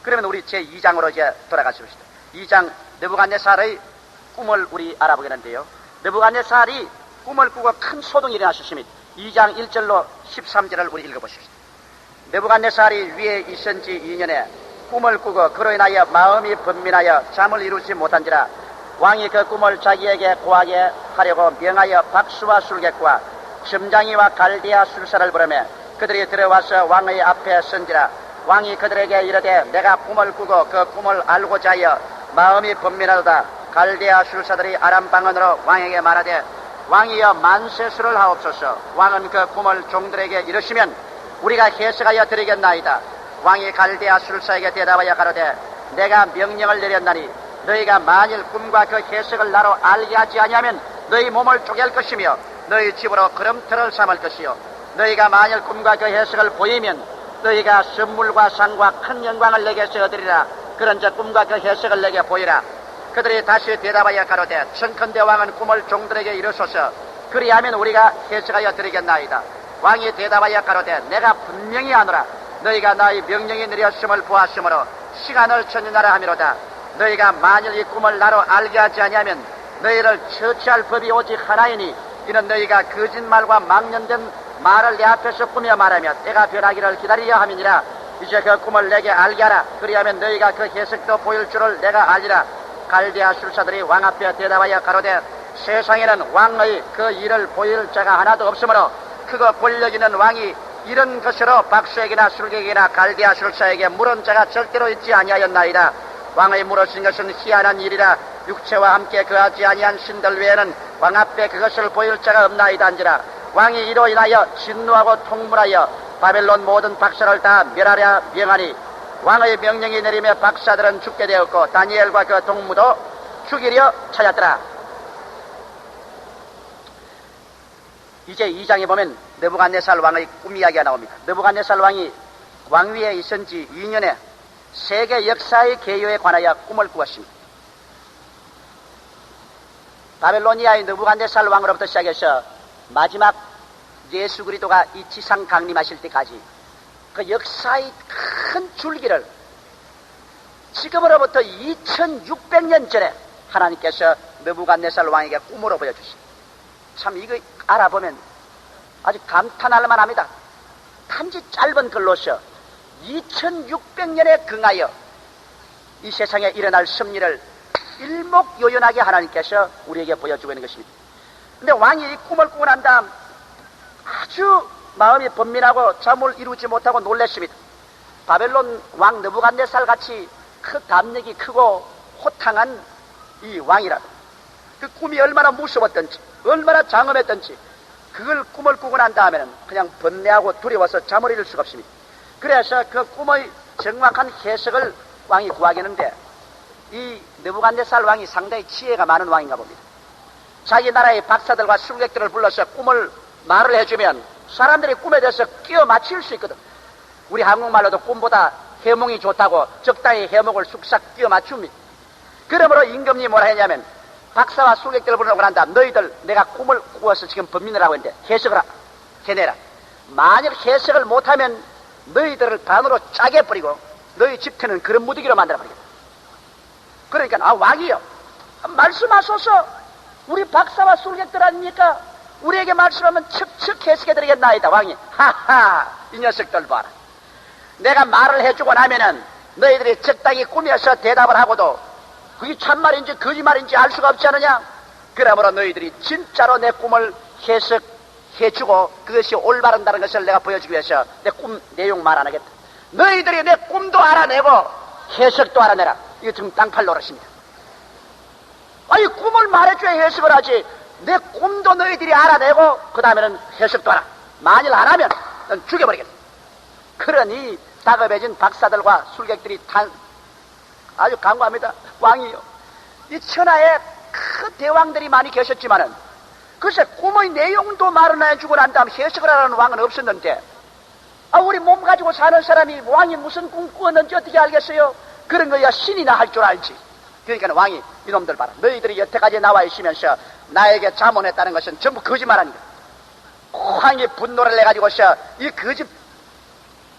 그러면 우리 제2장으로 이제 돌아가십시다. 2장 느부갓네살의 꿈을 우리 알아보겠는데요. 느부갓네살이 꿈을 꾸고 큰 소동이 일어났습니다. 2장 1절로 13절을 우리 읽어보십시다. 느부갓네살이 위에 있은 지 2년에 꿈을 꾸고 그로 인하여 마음이 번민하여 잠을 이루지 못한지라 왕이 그 꿈을 자기에게 고하게 하려고 명하여 박수와 술객과 점장이와 갈대아 술사를 부르매 그들이 들어와서 왕의 앞에 선지라 왕이 그들에게 이르되 내가 꿈을 꾸고 그 꿈을 알고자 하여 마음이 번민하도다. 갈대아 술사들이 아람 방언으로 왕에게 말하되 왕이여 만세수를 하옵소서. 왕은 그 꿈을 종들에게 이르시면 우리가 해석하여 드리겠나이다. 왕이 갈대아 술사에게 대답하여 가로되 내가 명령을 내렸나니 너희가 만일 꿈과 그 해석을 나로 알게 하지 아니하면 너희 몸을 쪼갤 것이며 너희 집으로 걸음터를 삼을 것이요 너희가 만일 꿈과 그 해석을 보이면 너희가 선물과 상과 큰 영광을 내게서 얻으리라. 그런즉 꿈과 그 해석을 내게 보이라. 그들이 다시 대답하여 가로되 청컨대 왕은 꿈을 종들에게 이르소서. 그리하면 우리가 해석하여 드리겠나이다. 왕이 대답하여 가로되 내가 분명히 하노라. 너희가 나의 명령이 내렸음을 보았으므로 시간을 천년하라 하미로다. 너희가 만일 이 꿈을 나로 알게 하지 아니하면 너희를 처치할 법이 오직 하나이니 이는 너희가 거짓말과 망령된 말을 내 앞에서 꾸며 말하며 때가 변하기를 기다리려 함이니라. 이제 그 꿈을 내게 알게 하라. 그리하면 너희가 그 해석도 보일 줄을 내가 알리라. 갈대아 술사들이 왕 앞에 대답하여 가로되 세상에는 왕의 그 일을 보일 자가 하나도 없으므로 크고 권력 있는 왕이 이런 것으로 박수에게나 술객에게나 갈대아 술사에게 물은 자가 절대로 있지 아니하였나이다. 왕의 물으신 것은 희한한 일이라. 육체와 함께 거하지 아니한 신들 외에는 왕 앞에 그것을 보일 자가 없나이다 한지라. 왕이 이로 인하여 진노하고 통문하여 바벨론 모든 박사를 다 멸하려 명하니 왕의 명령이 내리며 박사들은 죽게 되었고 다니엘과 그 동무도 죽이려 찾았더라. 이제 2장에 보면 느부갓네살 왕의 꿈 이야기가 나옵니다. 느부갓네살 왕이 왕위에 있은 지 2년에 세계 역사의 개요에 관하여 꿈을 꾸었습니다. 바벨로니아의 느부갓네살 왕으로부터 시작해서 마지막 예수 그리스도가 이 지상 강림하실 때까지 그 역사의 큰 줄기를 지금으로부터 2600년 전에 하나님께서 느부갓네살 왕에게 꿈으로 보여주십니다. 참 이거 알아보면 아주 감탄할 만합니다. 단지 짧은 글로서 2600년에 긍하여 이 세상에 일어날 섭리를 일목요연하게 하나님께서 우리에게 보여주고 있는 것입니다. 근데 왕이 이 꿈을 꾸고 난 다음 아주 마음이 번민하고 잠을 이루지 못하고 놀랐습니다. 바벨론 왕 느부갓네살 같이 그 담력이 크고 호탕한 이 왕이라도 그 꿈이 얼마나 무서웠던지 얼마나 장엄했던지 그걸 꿈을 꾸고 난 다음에는 그냥 번뇌하고 두려워서 잠을 이룰 수가 없습니다. 그래서 그 꿈의 정확한 해석을 왕이 구하겠는데 이 느부갓네살 왕이 상당히 지혜가 많은 왕인가 봅니다. 자기 나라의 박사들과 술객들을 불러서 꿈을 말을 해주면 사람들이 꿈에 대해서 끼워 맞출 수 있거든. 우리 한국말로도 꿈보다 해몽이 좋다고 적당히 해몽을 쑥싹 끼워 맞춥니다. 그러므로 임금님이 뭐라 했냐면 박사와 술객들을 부르고 난 다음 너희들 내가 꿈을 꾸어서 지금 번민을 하고 있는데 해석을 해내라. 만약 해석을 못하면 너희들을 반으로 짜게 버리고 너희 집터는 그런 무더기로 만들어버리겠다. 그러니까 왕이여 말씀하소서. 우리 박사와 술객들 아닙니까? 우리에게 말씀하면 척척 해석해드리겠나이다. 왕이 하하 이 녀석들 봐라. 내가 말을 해주고 나면은 너희들이 적당히 꾸며서 대답을 하고도 그게 참말인지 거짓말인지 알 수가 없지 않느냐. 그러므로 너희들이 진짜로 내 꿈을 해석해주고 그것이 올바른다는 것을 내가 보여주기 위해서 내 꿈 내용 말 안 하겠다. 너희들이 내 꿈도 알아내고 해석도 알아내라. 이거 지금 땅팔 노릇입니다. 아니 꿈을 말해줘야 해석을 하지. 내 꿈도 너희들이 알아내고 그 다음에는 해석도 하라. 만일 안 하면 넌 죽여버리겠다. 그러니 다급해진 박사들과 술객들이 아주 강구합니다. 왕이요, 이 천하에 큰 대왕들이 많이 계셨지만은 글쎄 꿈의 내용도 말은 해주고 난 다음 해석을 하라는 왕은 없었는데 우리 몸 가지고 사는 사람이 왕이 무슨 꿈 꾸었는지 어떻게 알겠어요? 그런 거야 신이나 할 줄 알지. 그러니까 왕이 이놈들 봐라. 너희들이 여태까지 나와 있으면서 나에게 자문했다는 것은 전부 거짓말하니까. 왕이 분노를 내가지고서 이 거짓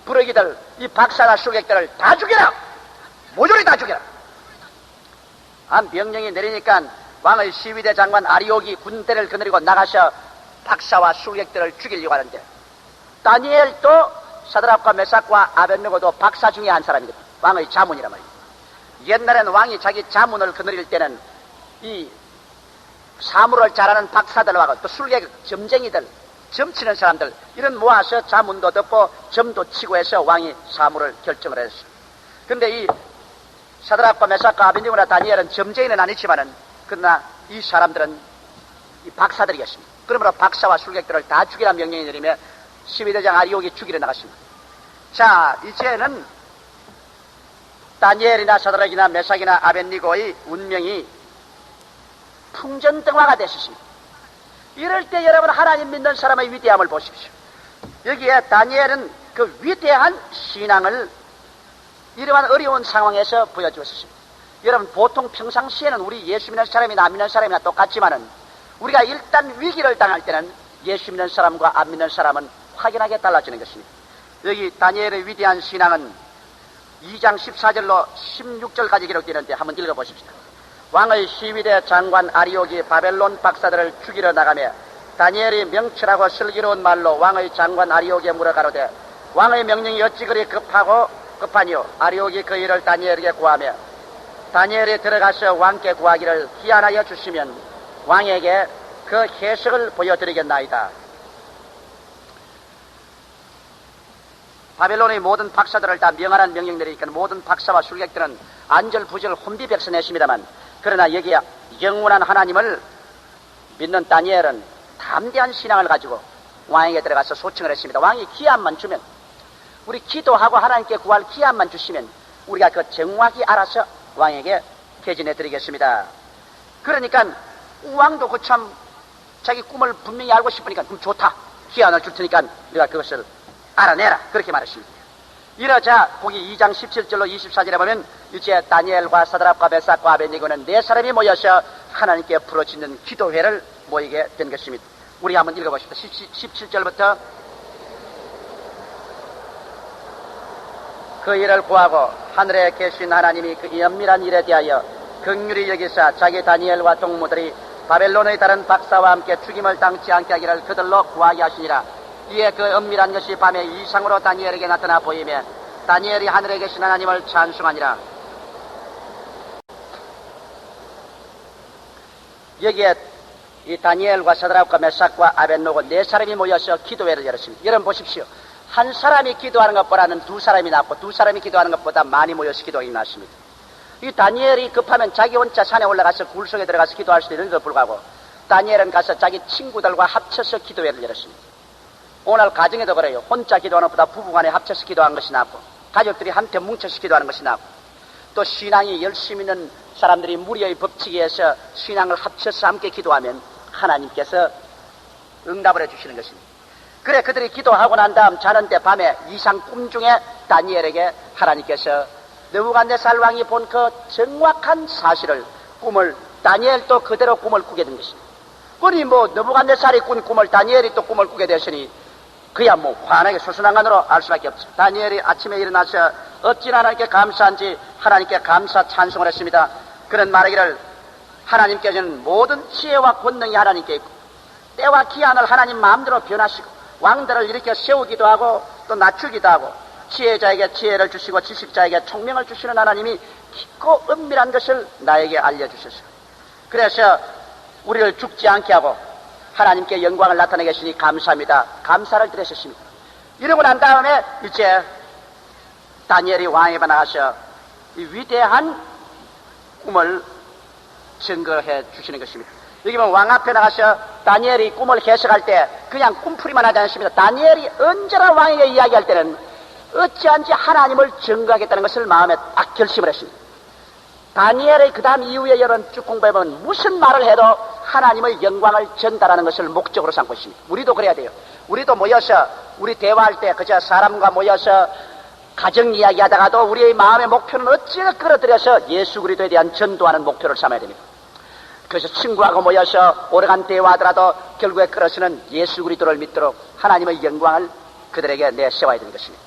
부르기들 이 박사나 수객들을 다 죽여라. 모조리 다 죽여라. 명령이 내리니까 왕의 시위대 장관 아리옥이 군대를 거느리고 나가셔 박사와 술객들을 죽이려고 하는데, 다니엘도 사드락과 메삭과 아벳느고도 박사 중에 한 사람이거든. 왕의 자문이란 말이야. 옛날에는 왕이 자기 자문을 거느릴 때는 이 사물을 잘하는 박사들하고 또 술객 점쟁이들, 점치는 사람들 이런 모아서 자문도 듣고 점도 치고 해서 왕이 사물을 결정을 했어요. 그런데 이 사드락과 메삭과 아벳느고나 다니엘은 점쟁이는 아니지만은 그러나 이 사람들은 이 박사들이겠습니다. 그러므로 박사와 술객들을 다 죽이라는 명령이 내리며 시위대장 아리옥이 죽이러 나갔습니다. 자, 이제는 다니엘이나 사드락이나 메삭이나 아벳느고의 운명이 풍전등화가 되셨습니다. 이럴 때 여러분 하나님 믿는 사람의 위대함을 보십시오. 여기에 다니엘은 그 위대한 신앙을 이러한 어려운 상황에서 보여주었습니다. 여러분 보통 평상시에는 우리 예수 믿는 사람이나 안 믿는 사람이나 똑같지만은 우리가 일단 위기를 당할 때는 예수 믿는 사람과 안 믿는 사람은 확연하게 달라지는 것입니다. 여기 다니엘의 위대한 신앙은 2장 14절로 16절까지 기록되는데 한번 읽어보십시오. 왕의 시위대 장관 아리옥이 바벨론 박사들을 죽이러 나가며 다니엘이 명철하고 슬기로운 말로 왕의 장관 아리옥에 물어가로되 왕의 명령이 어찌 그리 급하니요? 아리옥이 그 일을 다니엘에게 구하며 다니엘이 들어가서 왕께 구하기를 기한하여 주시면 왕에게 그 해석을 보여드리겠나이다. 바벨론의 모든 박사들을 다 명하라는 명령 내리니까 모든 박사와 술객들은 안절부절 혼비백산했습니다만, 그러나 여기에 영원한 하나님을 믿는 다니엘은 담대한 신앙을 가지고 왕에게 들어가서 소청을 했습니다. 왕이 기한만 주면, 우리 기도하고 하나님께 구할 기한만 주시면 우리가 그 정확히 알아서 왕에게 개진해 드리겠습니다. 그러니까 왕도 그 참 자기 꿈을 분명히 알고 싶으니까 그럼 좋다, 기한을 줄 테니까 우리가 그것을 알아내라, 그렇게 말했습니다. 이러자 거기 2장 17절로 24절에 보면 이제 다니엘과 사드락과 메삭과 아벳느고는 네 사람이 모여서 하나님께 부르짖는 기도회를 모이게 된 것입니다. 우리 한번 읽어보십시다. 17절부터 그 일을 구하고 하늘에 계신 하나님이 그 연밀한 일에 대하여 긍휼히 여기사 자기 다니엘과 동무들이 바벨론의 다른 박사와 함께 죽임을 당치 않게 하기를 그들로 구하게 하시니라. 이에 그 은밀한 것이 밤에 이상으로 다니엘에게 나타나 보이며 다니엘이 하늘에 계신 하나님을 찬송하니라. 여기에 이 다니엘과 사드락과 메삭과 아벳느고 네 사람이 모여서 기도회를 열었습니다. 여러분 보십시오. 한 사람이 기도하는 것보다는 두 사람이 낫고 두 사람이 기도하는 것보다 많이 모여서 기도하기 낫습니다. 이 다니엘이 급하면 자기 혼자 산에 올라가서 굴 속에 들어가서 기도할 수도 있는데도 불구하고 다니엘은 가서 자기 친구들과 합쳐서 기도회를 열었습니다. 오늘 가정에도 그래요. 혼자 기도하는 것보다 부부간에 합쳐서 기도하는 것이 낫고 가족들이 함께 뭉쳐서 기도하는 것이 낫고 또 신앙이 열심히 있는 사람들이 무리의 법칙에 의해서 신앙을 합쳐서 함께 기도하면 하나님께서 응답을 해주시는 것입니다. 그래 그들이 기도하고 난 다음 자는데 밤에 이상 꿈 중에 다니엘에게 하나님께서 느부갓네살 왕이 본 그 정확한 사실을 꿈을 다니엘도 그대로 꿈을 꾸게 된 것입니다. 그러니 뭐 느부갓네살이 꾼 꿈을 다니엘이 또 꿈을 꾸게 되었으니 그야 뭐 환하게 수순한간으로 알 수밖에 없죠. 다니엘이 아침에 일어나서 어찌나 하나님께 감사한지 하나님께 감사 찬송을 했습니다. 그런 말하기를 하나님께서는 모든 지혜와 권능이 하나님께 있고 때와 기한을 하나님 마음대로 변하시고 왕들을 일으켜 세우기도 하고 또 낮추기도 하고 지혜자에게 지혜를 주시고 지식자에게 총명을 주시는 하나님이 깊고 은밀한 것을 나에게 알려주셨어요. 그래서 우리를 죽지 않게 하고 하나님께 영광을 나타내게 하시니 감사합니다. 감사를 드렸습니다. 이러고 난 다음에 이제 다니엘이 왕에게 나가서 이 위대한 꿈을 증거해 주시는 것입니다. 여기 보면 왕 앞에 나가서 다니엘이 꿈을 해석할 때 그냥 꿈풀이만 하지 않습니다. 다니엘이 언제나 왕에게 이야기할 때는 어찌한지 하나님을 증거하겠다는 것을 마음에 딱 결심을 했습니다. 다니엘의 그 다음 이후에 여러분 쭉 공부해보면 무슨 말을 해도 하나님의 영광을 전달하는 것을 목적으로 삼고 있습니다. 우리도 그래야 돼요. 우리도 모여서 우리 대화할 때 그저 사람과 모여서 가정 이야기하다가도 우리의 마음의 목표는 어찌나 끌어들여서 예수 그리스도에 대한 전도하는 목표를 삼아야 됩니다. 그래서 친구하고 모여서 오래간 대화하더라도 결국에 끌어서는 예수 그리스도를 믿도록 하나님의 영광을 그들에게 내세워야 되는 것입니다.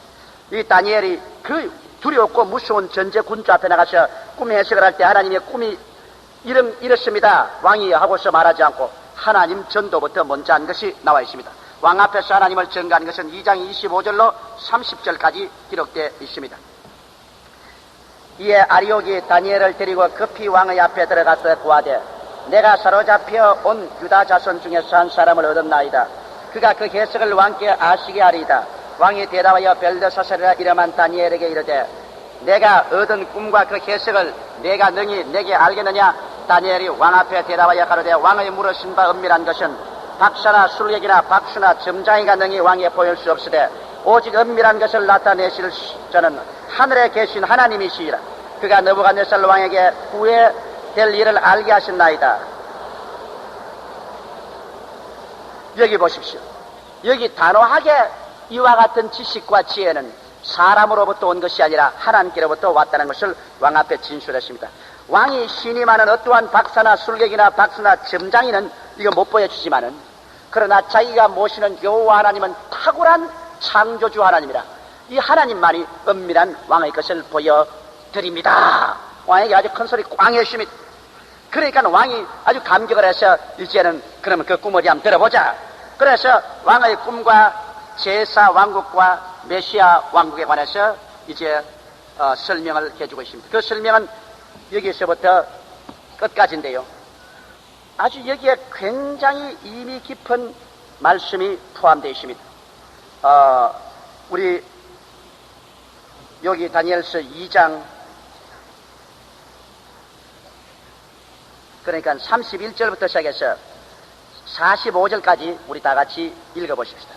이 다니엘이 그 두렵고 무서운 전제 군주 앞에 나가서 꿈 해석을 할 때 하나님의 꿈이 이렇습니다. 왕이 하고서 말하지 않고 하나님 전도부터 먼저 한 것이 나와 있습니다. 왕 앞에서 하나님을 전가하는 것은 2장 25절로 30절까지 기록되어 있습니다. 이에 아리옥이 다니엘을 데리고 급히 왕의 앞에 들어가서 구하되 내가 사로잡혀 온 유다 자손 중에서 한 사람을 얻었나이다. 그가 그 해석을 왕께 아시게 하리이다. 왕이 대답하여 벨드사살이라 이름한 다니엘에게 이르되 내가 얻은 꿈과 그 해석을 내가 능히 내게 알겠느냐? 다니엘이 왕 앞에 대답하여 가로되 왕의 물으신 바 은밀한 것은 박사나 술객이나 박수나 점장이가 능히 왕에 보일 수 없으되 오직 은밀한 것을 나타내실 저는 하늘에 계신 하나님이시라. 그가 느부갓네살 왕에게 후에 될 일을 알게 하신나이다. 여기 보십시오. 여기 단호하게 이와 같은 지식과 지혜는 사람으로부터 온 것이 아니라 하나님께로부터 왔다는 것을 왕 앞에 진술했습니다. 왕이 신임하는 어떠한 박사나 술객이나 박수나 점장이는 이거 못 보여주지만은 그러나 자기가 모시는 여호와 하나님은 탁월한 창조주 하나님이라 이 하나님만이 은밀한 왕의 것을 보여드립니다. 왕에게 아주 큰 소리 꽝 했습니다. 그러니까 왕이 아주 감격을 해서 이제는 그러면 그 꿈을 한번 들어보자. 그래서 왕의 꿈과 제사 왕국과 메시아 왕국에 관해서 이제 설명을 해주고 있습니다. 그 설명은 여기서부터 끝까지인데요. 아주 여기에 굉장히 의미 깊은 말씀이 포함되어 있습니다. 우리 여기 다니엘서 2장 그러니까 31절부터 시작해서 45절까지 우리 다 같이 읽어보십시다.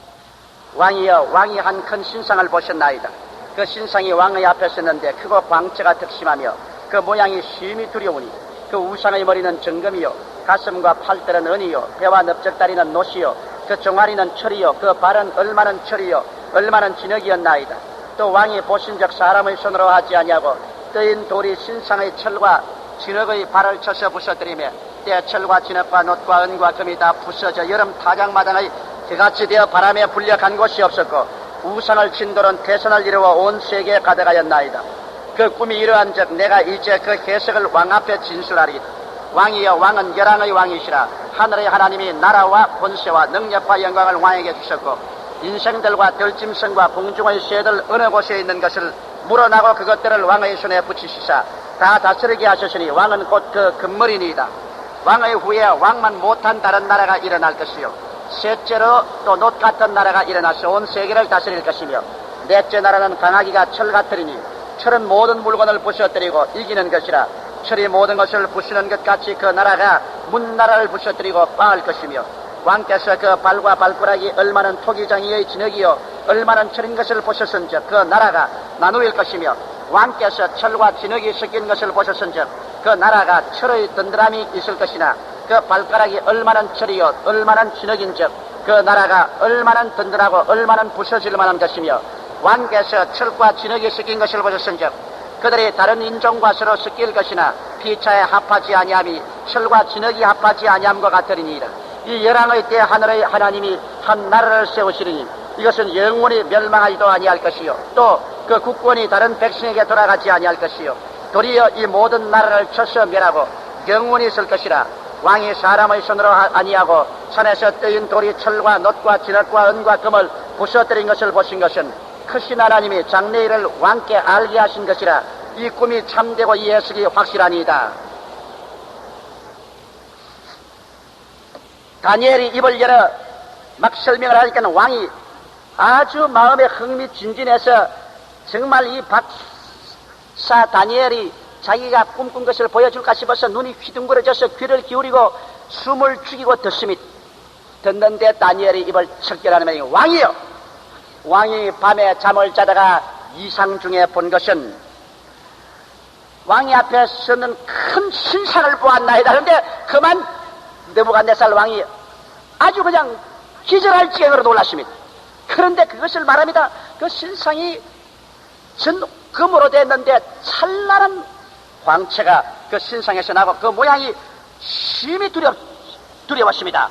왕이여 왕이 한 큰 신상을 보셨나이다. 그 신상이 왕의 앞에 섰는데 크고 광채가 득심하며 그 모양이 심히 두려우니 그 우상의 머리는 정금이요 가슴과 팔들은 은이요 배와 넓적다리는 노시요 그 종아리는 철이요 그 발은 얼마는 철이요 얼마는 진흙이었나이다. 또 왕이 보신즉 사람의 손으로 하지 아니하고 뜨인 돌이 신상의 철과 진흙의 발을 쳐서 부서뜨리며 때 철과 진흙과 놋과 은과 금이 다 부서져 여름 타작마당의 그같이 되어 바람에 불려간 곳이 없었고 우상을 친 돌은 태산을 이루어 온 세계에 가득하였나이다. 그 꿈이 이러한즉 내가 이제 그 해석을 왕 앞에 진술하리이다. 왕이여 왕은 열왕의 왕이시라. 하늘의 하나님이 나라와 권세와 능력과 영광을 왕에게 주셨고 인생들과 들짐승과 공중의 새들 어느 곳에 있는 것을 물어나고 그것들을 왕의 손에 붙이시사 다 다스리게 하셨으니 왕은 곧 그 금머리니이다. 왕의 후에 왕만 못한 다른 나라가 일어날 것이요 셋째로 또 놋 같은 나라가 일어나서 온 세계를 다스릴 것이며 넷째 나라는 강하기가 철 같으리니 철은 모든 물건을 부셔뜨리고 이기는 것이라. 철이 모든 것을 부수는 것 같이 그 나라가 문나라를 부셔뜨리고 빵할 것이며 왕께서 그 발과 발가락이 얼마는 토기장이의 진흙이요 얼마는 철인 것을 보셨은즉 그 나라가 나누일 것이며 왕께서 철과 진흙이 섞인 것을 보셨은즉 그 나라가 철의 든든함이 있을 것이나 그 발가락이 얼마는 철이요 얼마는 진흙인즉 그 나라가 얼마는 든든하고 얼마는 부서질 만한 것이며 왕께서 철과 진흙이 섞인 것을 보셨은즉 그들이 다른 인종과 서로 섞일 것이나 피차에 합하지 아니함이 철과 진흙이 합하지 아니함과 같으리니이다. 이 열왕의 때 하늘의 하나님이 한 나라를 세우시리니 이것은 영원히 멸망하지도 아니할 것이요 또 그 국권이 다른 백성에게 돌아가지 아니할 것이요 도리어 이 모든 나라를 쳐서 멸하고 영원히 있을 것이라. 왕이 사람의 손으로 아니하고 산에서 뜨인 돌이 철과 놋과 진흙과 은과 금을 부서뜨린 것을 보신 것은 크신 하나님이 장래일을 왕께 알게 하신 것이라. 이 꿈이 참되고 이 해석이 확실하니이다. 다니엘이 입을 열어 막 설명을 하니까 왕이 아주 마음에 흥미진진해서 정말 이 박사 다니엘이 자기가 꿈꾼 것을 보여줄까 싶어서 눈이 휘둥그레져서 귀를 기울이고 숨을 죽이고 듣습니다. 듣는데 다니엘이 입을 척결하는 왕이요 왕이 밤에 잠을 자다가 이상 중에 본 것은 왕이 앞에 서는 큰 신상을 보았나이다. 그런데 그만 느부갓네살 왕이 아주 그냥 기절할 지경으로 놀랐습니다. 그런데 그것을 말합니다. 그 신상이 전 금으로 됐는데 찬란한 광채가 그 신상에서 나고 그 모양이 심히 두려웠습니다.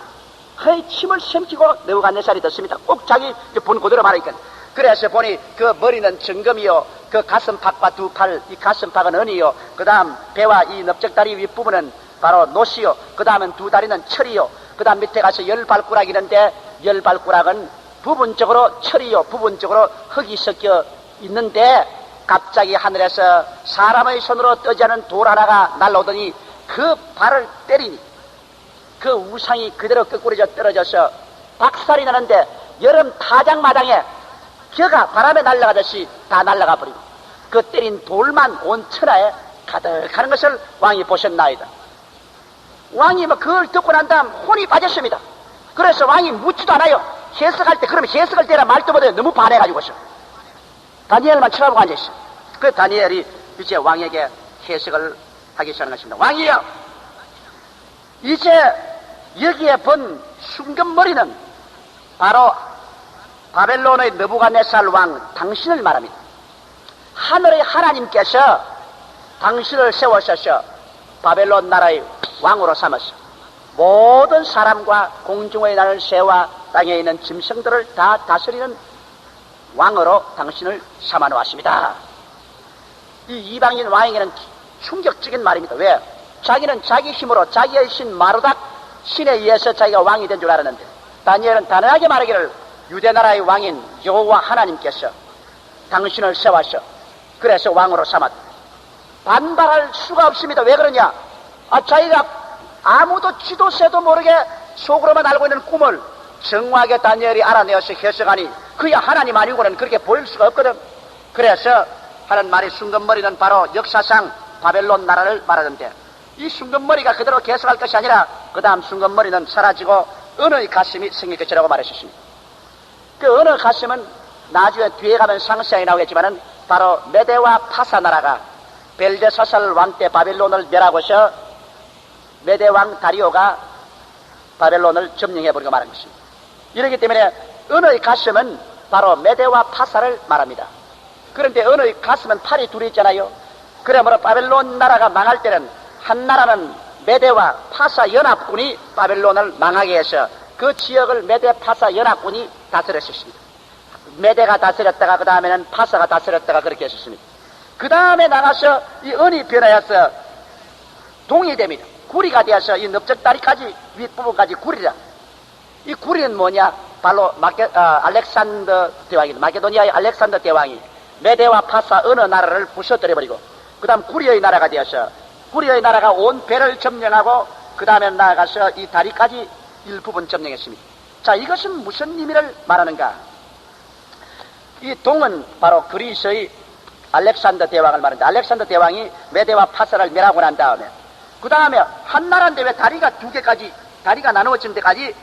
침을 삼키고 느부갓네살이 듣습니다. 꼭 자기 본 그대로 말하니까 그래서 보니 그 머리는 정금이요, 그 가슴팍과 두 팔, 이 가슴팍은 은이요, 그 다음 배와 이 넓적다리 윗부분은 바로 노시요, 그 다음은 두 다리는 철이요, 그 다음 밑에 가서 열발가락이 있는데 열발가락은 부분적으로 철이요, 부분적으로 흙이 섞여 있는데 갑자기 하늘에서 사람의 손으로 떠지 않은 돌 하나가 날라오더니 그 발을 때리니 그 우상이 그대로 끄꾸러져 떨어져서 박살이 나는데 여름 타작마당에 겨가 바람에 날아가듯이 다 날아가 버리고 그 때린 돌만 온 천하에 가득하는 것을 왕이 보셨나이다. 왕이 그걸 듣고 난 다음 혼이 빠졌습니다. 그래서 왕이 묻지도 않아요. 해석할 때 그러면 해석할 때라 말도 못해. 너무 반해가지고서 다니엘만 쳐다보고 앉아있어. 그 다니엘이 이제 왕에게 해석을 하기 시작하는 것입니다. 왕이여, 이제 여기에 본 순금머리는 바로 바벨론의 느부갓네살 왕 당신을 말합니다. 하늘의 하나님께서 당신을 세우셔서 바벨론 나라의 왕으로 삼았어. 모든 사람과 공중에 나는 새와 땅에 있는 짐승들을 다 다스리는 왕으로 당신을 삼아 놓았습니다. 이 이방인 왕에게는 충격적인 말입니다. 왜? 자기는 자기 힘으로 자기의 신 마르닥 신에 의해서 자기가 왕이 된 줄 알았는데 다니엘은 단호하게 말하기를 유대나라의 왕인 여호와 하나님께서 당신을 세워서 그래서 왕으로 삼았다. 반발할 수가 없습니다. 왜 그러냐? 자기가 아무도 지도새도 모르게 속으로만 알고 있는 꿈을 정확하게 다니엘이 알아내어서 해석하니 그야 하나님 아니고는 그렇게 보일 수가 없거든. 그래서 하는 말이 순금머리는 바로 역사상 바벨론 나라를 말하는데 이 순금머리가 그대로 계속할 것이 아니라 그 다음 순금머리는 사라지고 은의 가슴이 생길 것이라고 말하셨습니다. 그 은의 가슴은 나중에 뒤에 가면 상세하게 나오겠지만은 바로 메대와 파사 나라가 벨데사살 왕 때 바벨론을 멸하고서 메대 왕 다리오가 바벨론을 점령해버리고 말한 것입니다. 이렇기 때문에 은의 가슴은 바로 메대와 파사를 말합니다. 그런데 은의 가슴은 팔이 둘이 있잖아요. 그러므로 바벨론 나라가 망할 때는 한 나라는 메대와 파사 연합군이 바벨론을 망하게 해서 그 지역을 메대 파사 연합군이 다스렸습니다. 메대가 다스렸다가 그 다음에는 파사가 다스렸다가 그렇게 했었습니다. 그 다음에 나가서 이 은이 변하여서 동이 됩니다. 구리가 되어서 이 넓적다리까지 윗부분까지 구리라. 이 구리는 뭐냐? 바로 알렉산더 대왕이, 마게도니아의 알렉산더 대왕이 메대와 파사 어느 나라를 부셔뜨려버리고 그 다음 구리의 나라가 되어서 구리의 나라가 온 배를 점령하고 그 다음에 나아가서 이 다리까지 일부분 점령했습니다. 자, 이것은 무슨 의미를 말하는가? 이 동은 바로 그리스의 알렉산더 대왕을 말하는데 알렉산더 대왕이 메대와 파사를 멸하고 난 다음에 그 다음에 한 나라인데 왜 다리가 두 개까지 다리가 나누어진 데까지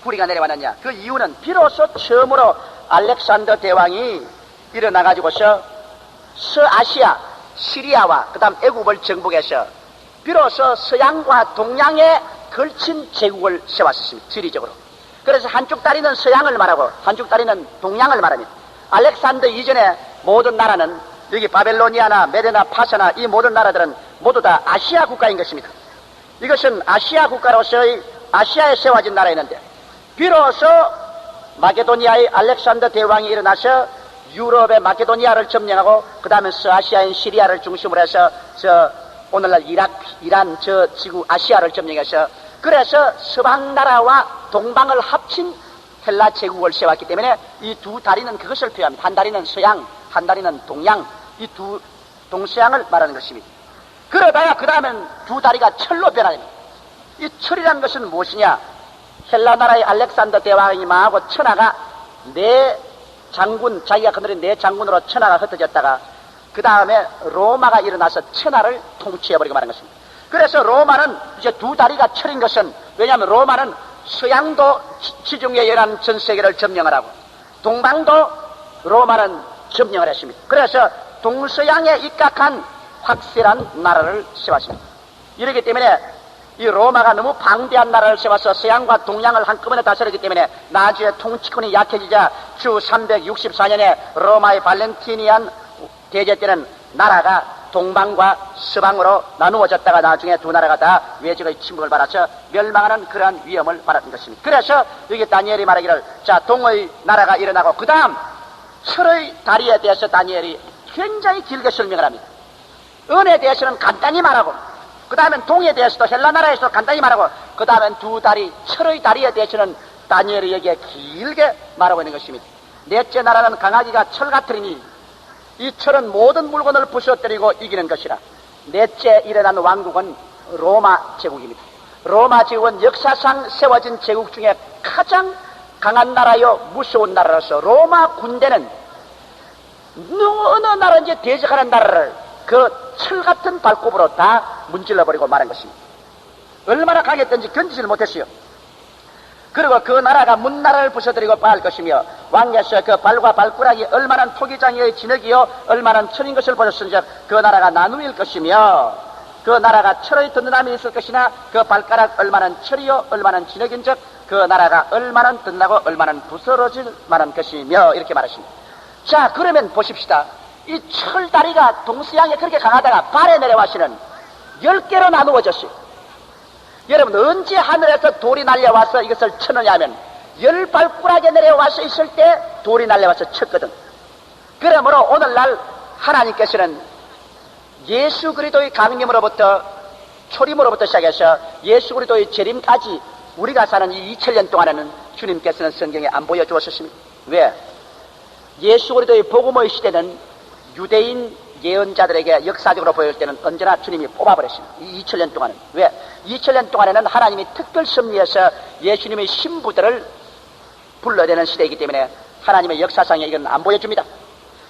구리가 내려왔느냐? 그 이유는 비로소 처음으로 알렉산더 대왕이 일어나가지고서 서아시아 시리아와 그 다음 애굽을 정복해서 비로소 서양과 동양에 걸친 제국을 세웠습니다. 지리적으로. 그래서 한쪽 다리는 서양을 말하고 한쪽 다리는 동양을 말합니다. 알렉산더 이전에 모든 나라는 여기 바벨로니아나 메데나 파사나 이 모든 나라들은 모두 다 아시아 국가인 것입니다. 이것은 아시아 국가로서의 아시아에 세워진 나라였는데 비로소 마게도니아의 알렉산더 대왕이 일어나서 유럽의 마게도니아를 점령하고 그 다음에 서아시아인 시리아를 중심으로 해서 오늘날 이란 지구 아시아를 점령해서 그래서 서방 나라와 동방을 합친 헬라 제국을 세웠기 때문에 이 두 다리는 그것을 표현합니다. 한 다리는 서양, 한 다리는 동양, 이 두 동서양을 말하는 것입니다. 그러다가 그 다음엔 두 다리가 철로 변합니다. 이 철이라는 것은 무엇이냐? 헬라 나라의 알렉산더 대왕이 망하고 천하가 네 장군, 자기가 건드린 네 장군으로 천하가 흩어졌다가 그 다음에 로마가 일어나서 천하를 통치해버리고 말한 것입니다. 그래서 로마는 이제 두 다리가 철인 것은 왜냐하면 로마는 서양도 지중해 연안 전 세계를 점령을 하고 동방도 로마는 점령을 했습니다. 그래서 동서양에 입각한 확실한 나라를 세웠습니다. 이렇기 때문에 이 로마가 너무 방대한 나라를 세워서 서양과 동양을 한꺼번에 다스렸기 때문에 나중에 통치권이 약해지자 주 364년에 로마의 발렌티니안 대제 때는 나라가 동방과 서방으로 나누어졌다가 나중에 두 나라가 다 외적의 침묵을 받아서 멸망하는 그러한 위험을 받았던 것입니다. 그래서 여기 다니엘이 말하기를 자 동의 나라가 일어나고 그 다음 철의 다리에 대해서 다니엘이 굉장히 길게 설명을 합니다. 은에 대해서는 간단히 말하고, 그 다음엔 동에 대해서도 헬라나라에서 간단히 말하고, 그 다음엔 두 다리, 철의 다리에 대해서는 다니엘이 여기에 길게 말하고 있는 것입니다. 넷째 나라는 강하기가 철 같으리니 이 철은 모든 물건을 부셔뜨리고 이기는 것이라. 넷째 일어난 왕국은 로마 제국입니다. 로마 제국은 역사상 세워진 제국 중에 가장 강한 나라요 무서운 나라로서 로마 군대는 어느 나라인지 대적하는 나라를 그 철 같은 발굽으로 다 문질러버리고 말한 것입니다. 얼마나 강했던지 견디질 못했어요. 그리고 그 나라가 문나라를 부셔뜨리고 파할 것이며 왕에서 그 발과 발가락이 얼마나 토기장의 진흙이요 얼마나 철인 것을 보셨은즉 그 나라가 나눔일 것이며 그 나라가 철의 든든함이 있을 것이나 그 발가락 얼마나 철이요 얼마나 진흙인즉 그 나라가 얼마나 든든하고 얼마나 부스러질 만한 것이며 이렇게 말하십니다. 자, 그러면 보십시다. 이 철다리가 동서양에 그렇게 강하다가 발에 내려와서는 10개로 나누어졌어요. 여러분, 언제 하늘에서 돌이 날려와서 이것을 쳤느냐 하면 10발가락에 내려와서 있을 때 돌이 날려와서 쳤거든. 그러므로 오늘날 하나님께서는 예수 그리스도의 강림으로부터 초림으로부터 시작해서 예수 그리스도의 재림까지 우리가 사는 이 2000년 동안에는 주님께서는 성경에 안 보여주었습니다. 왜? 예수 그리스도의 복음의 시대는 유대인 예언자들에게 역사적으로 보일 때는 언제나 주님이 뽑아버렸습니다. 이 2000년 동안은. 왜? 2000년 동안에는 하나님이 특별 섭리해서 예수님의 신부들을 불러내는 시대이기 때문에 하나님의 역사상에 이건 안 보여줍니다.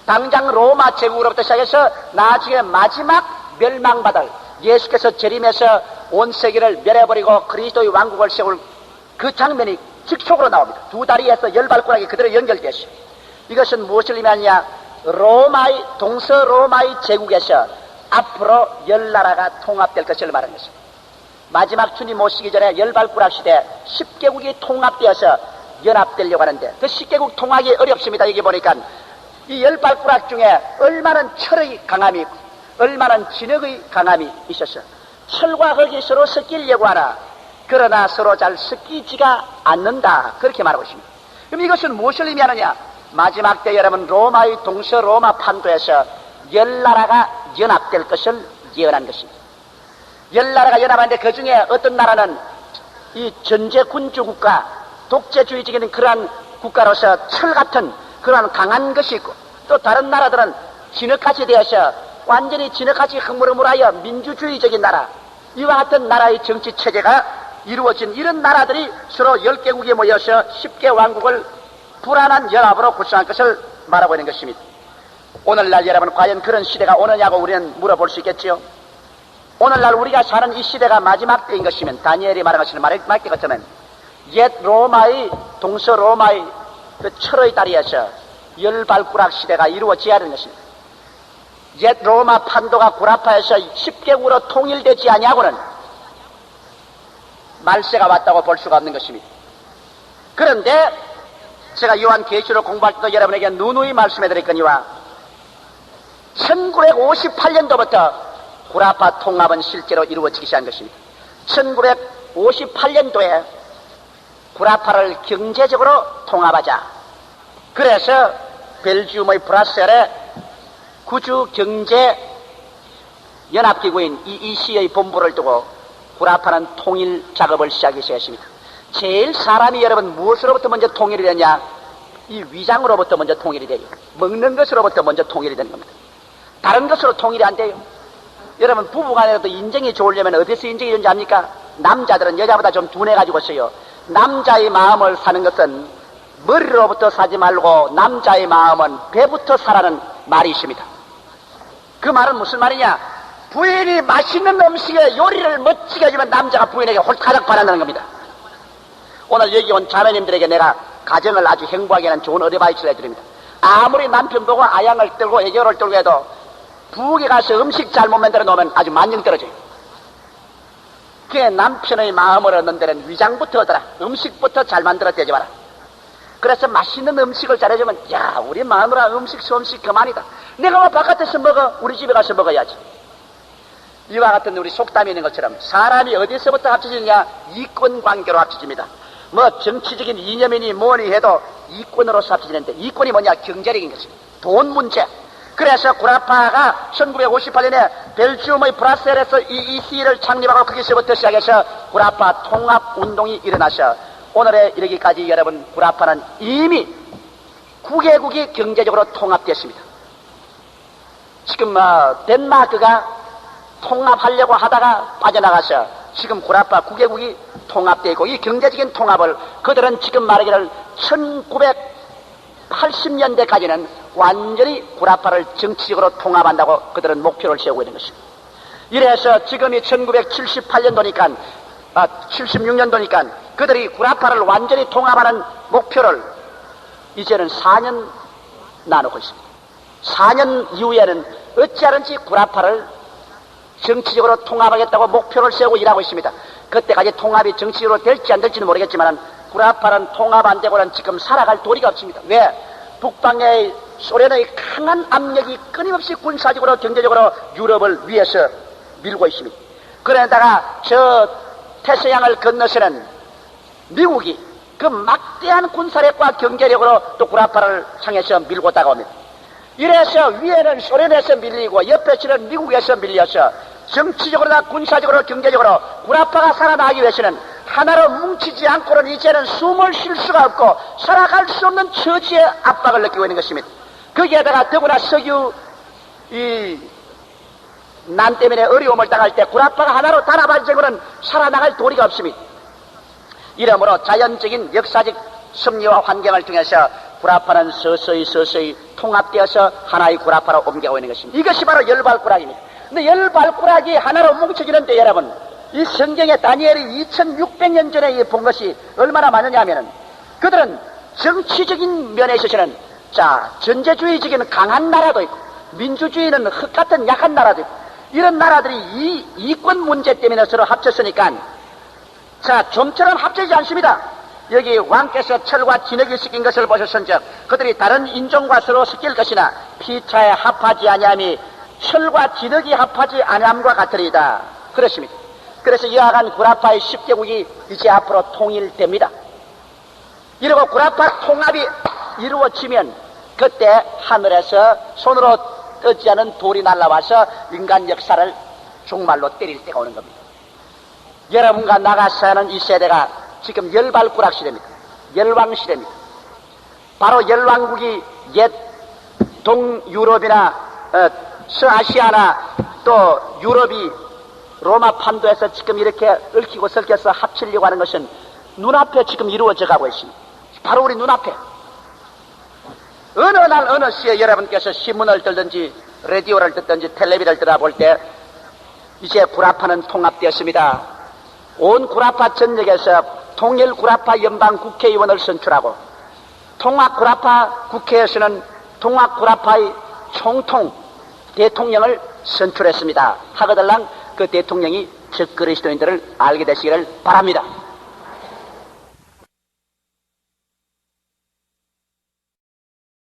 당장 로마 제국으로부터 시작해서 나중에 마지막 멸망받을 예수께서 재림해서 온 세계를 멸해버리고 그리스도의 왕국을 세울 그 장면이 즉속으로 나옵니다. 두 다리에서 10발가락이 그대로 연결됐어요. 이것은 무엇을 의미하느냐? 로마의 동서 로마의 제국에서 앞으로 10나라가 통합될 것을 말하는 것입니다. 마지막 주님 오시기 전에 10발가락 시대 10개국이 통합되어서 연합되려고 하는데 그 10개국 통합이 어렵습니다. 여기 보니까 이 10발가락 중에 얼마나 철의 강함이 있고 얼마나 진흙의 강함이 있었어요. 철과 흙이 서로 섞이려고 하나 그러나 서로 잘 섞이지가 않는다. 그렇게 말하고 있습니다. 그럼 이것은 무엇을 의미하느냐? 마지막 때 여러분 로마의 동서 로마 판도에서 10나라가 연합될 것을 예언한 것입니다. 10나라가 연합하는데 그 중에 어떤 나라는 이 전제군주 국가, 독재주의적인 그러한 국가로서 철 같은 그러한 강한 것이 있고 또 다른 나라들은 진흙같이 되어서 완전히 진흙같이 흐물흐물하여 민주주의적인 나라, 이와 같은 나라의 정치 체제가 이루어진 이런 나라들이 서로 10개국이 모여서 10개 왕국을 불안한 연합으로 구성할 것을 말하고 있는 것입니다. 오늘날 여러분 과연 그런 시대가 오느냐고 우리는 물어볼 수 있겠지요. 오늘날 우리가 사는 이 시대가 마지막 때인 것이면 다니엘이 말한 것을 말할 것 같으면 옛 로마의 동서 로마의 그 철의 다리에서 10발가락 시대가 이루어져야 하는 것입니다. 옛 로마 판도가 구라파에서 10개국으로 통일되지 아니하고는 말세가 왔다고 볼 수가 없는 것입니다. 그런데 제가 요한계시록 공부할 때도 여러분에게 누누이 말씀해드렸거니와 1958년도부터 구라파 통합은 실제로 이루어지기 시작한 것입니다. 1958년도에 구라파를 경제적으로 통합하자. 그래서 벨지움의 브라셀에 구주경제연합기구인 EEC의 본부를 두고 구라파는 통일 작업을 시작하기 시작했습니다. 제일 사람이 여러분 무엇으로부터 먼저 통일이 되냐? 이 위장으로부터 먼저 통일이 돼요. 먹는 것으로부터 먼저 통일이 되는 겁니다. 다른 것으로 통일이 안 돼요. 여러분 부부간에도 인정이 좋으려면 어디서 인정이 좋은지 압니까? 남자들은 여자보다 좀 둔해가지고 있어요. 남자의 마음을 사는 것은 머리로부터 사지 말고 남자의 마음은 배부터 사라는 말이 있습니다. 그 말은 무슨 말이냐? 부인이 맛있는 음식에 요리를 멋지게 해주면 남자가 부인에게 홀타닥 반한다는 겁니다. 오늘 여기 온 자매님들에게 내가 가정을 아주 행복하게 하는 좋은 어드바이스를 해드립니다. 아무리 남편 보고 아양을 떨고 애교를 떨고 해도 부엌에 가서 음식 잘못 만들어 놓으면 아주 만능 떨어져요. 그게 남편의 마음을 얻는 데는 위장부터 얻어라. 음식부터 잘 만들어 대지 마라. 그래서 맛있는 음식을 잘해주면 야 우리 마누라 음식 솜씨 그만이다. 내가 뭐 바깥에서 먹어? 우리 집에 가서 먹어야지. 이와 같은 우리 속담이 있는 것처럼 사람이 어디서부터 합쳐지느냐? 이권관계로 합쳐집니다. 뭐 정치적인 이념이니 뭐니 해도 이권으로서 합쳐지는데, 이권이 뭐냐? 경제력인 것입니다. 돈 문제. 그래서 구라파가 1958년에 벨지움의 브라셀에서 이 시위를 창립하고 거기서부터 시작해서 구라파 통합운동이 일어나서 오늘에 이르기까지 여러분, 구라파는 이미 9개국이 경제적으로 통합됐습니다. 지금 덴마크가 통합하려고 하다가 빠져나가서 지금 구라파 9개국이 통합되어 있고, 이 경제적인 통합을 그들은 지금 말하기를 1980년대까지는 완전히 구라파를 정치적으로 통합한다고 그들은 목표를 세우고 있는 것입니다. 이래서 지금이 1978년도니까 76년도니까 그들이 구라파를 완전히 통합하는 목표를 이제는 4년 나누고 있습니다. 4년 이후에는 어찌하든지 구라파를 정치적으로 통합하겠다고 목표를 세우고 일하고 있습니다. 그때까지 통합이 정치적으로 될지 안 될지는 모르겠지만 구라파는 통합 안 되고는 지금 살아갈 도리가 없습니다. 왜? 북방의 소련의 강한 압력이 끊임없이 군사적으로 경제적으로 유럽을 위해서 밀고 있습니다. 그러다가 저 태서양을 건너서는 미국이 그 막대한 군사력과 경제력으로 또 구라파를 향해서 밀고 다가옵니다. 이래서 위에는 소련에서 밀리고 옆에 치는 미국에서 밀려서 정치적으로나 군사적으로 경제적으로 구라파가 살아나기 위해서는 하나로 뭉치지 않고는 이제는 숨을 쉴 수가 없고 살아갈 수 없는 처지의 압박을 느끼고 있는 것입니다. 거기에다가 더구나 석유 난 때문에 어려움을 당할 때 구라파가 하나로 단합할정으로는 살아나갈 도리가 없습니다. 이러므로 자연적인 역사적 섭리와 환경을 통해서 구라파는 서서히 통합되어서 하나의 구라파로 옮겨가고 있는 것입니다. 이것이 바로 열발구락입니다. 근데 열발구락이 하나로 뭉쳐지는데 여러분, 이 성경에 다니엘이 2600년 전에 본 것이 얼마나 많으냐 하면은 그들은 정치적인 면에 있어서는 전제주의적인 강한 나라도 있고 민주주의는 흙 같은 약한 나라도 있고 이런 나라들이 이 이권 문제 때문에 서로 합쳤으니까 좀처럼 합쳐지지 않습니다. 여기 왕께서 철과 진흙이 섞인 것을 보셨은즉 그들이 다른 인종과 서로 섞일 것이나 피차에 합하지 아니함이 철과 진흙이 합하지 아니함과 같으리이다. 그렇습니다. 그래서 이와간 구라파의 10개국이 이제 앞으로 통일됩니다. 이러고 구라파 통합이 이루어지면 그때 하늘에서 손으로 떠지 않은 돌이 날라와서 인간 역사를 종말로 때릴 때가 오는 겁니다. 여러분과 나가 사는 이 세대가 지금 열발구락 시대입니다. 열왕 시대입니다. 바로 열왕국이 옛 동유럽이나 서아시아나 또 유럽이 로마 판도에서 지금 이렇게 얽히고 설켜서 합치려고 하는 것은 눈앞에 지금 이루어져 가고 있습니다. 바로 우리 눈앞에. 어느 날 어느 시에 여러분께서 신문을 들든지 라디오를 듣든지 텔레비를 들어볼 때 이제 구라파는 통합되었습니다. 온 구라파 전역에서 통일 구라파 연방 국회의원을 선출하고 통합 구라파 국회에서는 통합 구라파의 총통 대통령을 선출했습니다. 하거들랑 그 대통령이 적 그리스도인들을 알게 되시기를 바랍니다.